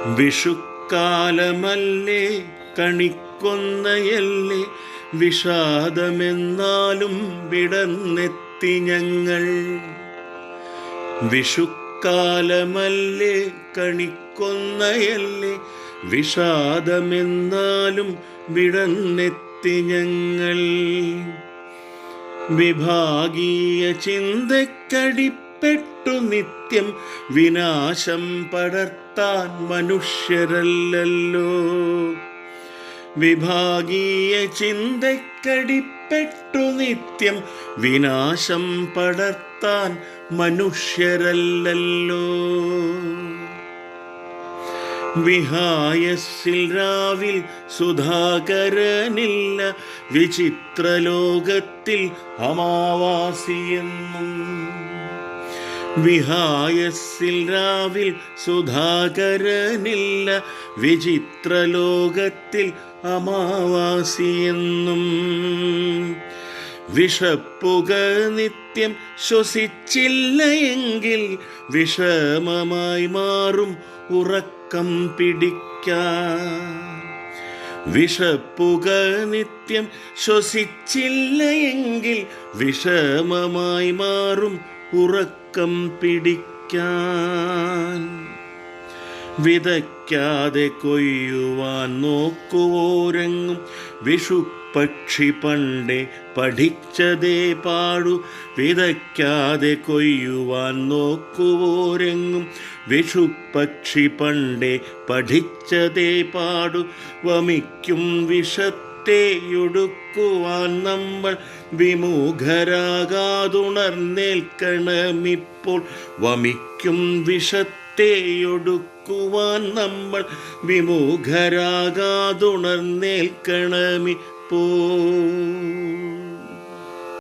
വിഷുക്കാലമല്ലേ, കണിക്കൊന്നയല്ലേ, വിഷാദമെന്നാലും വിടർന്നെത്തി ഞങ്ങൾ. വിഷുക്കാലമല്ലേ, കണിക്കൊന്നയല്ലേ, വിഷാദമെന്നാലും വിടർന്നെത്തി ഞങ്ങൾ. വിഭാഗീയ ചിന്തക്കടിപ്പെട്ടു നിത്യം വിനാശം പടർത്താൻ മനുഷ്യരല്ലല്ലോ. വിഭാഗീയ ചിന്തക്കടിപ്പെട്ടു നിത്യം വിനാശം പടർത്താൻ മനുഷ്യരല്ലല്ലോ. വിഹായസിൽ രാവിൽ സുധാകരനില്ല, വിചിത്രലോകത്തിൽ അമാവാസിയെന്നും. വിഹായസിൽ രാവിൽ സുധാകരനില്ല, വിചിത്രലോകത്തിൽ അമാവാസിയെന്നും. വിഷപ്പുക നിത്യം ശ്വസിച്ചില്ല എങ്കിൽ വിഷമമായി മാറും ഉറക്കം പിടിക്കാൻ. വിഷപ്പുക നിത്യം ശ്വസിച്ചില്ല എങ്കിൽ വിഷമമായി മാറും ഉറക്കം പിടിക്കാൻ. വിതയ്ക്കാതെ കൊയ്യുവാൻ നോക്കുവോരെങ്ങും വിഷുപ്പക്ഷി പണ്ടേ പഠിച്ചതേ പാടു. വിതയ്ക്കാതെ കൊയ്യുവാൻ നോക്കുവോരെങ്ങും വിഷുപ്പക്ഷി പണ്ടേ പഠിച്ചതേ പാടു. വമിക്കും വിഷത്തെയൊടുക്കുവാൻ നമ്മൾ വിമുഖരാകാതുണർന്നേൽക്കണമിപ്പോൾ. വമിക്കും വിഷത്തെയൊടുക്കുവാൻ നമ്മൾ വിമുഖരാകാതുണർന്നേൽക്കണമിപ്പോൾ.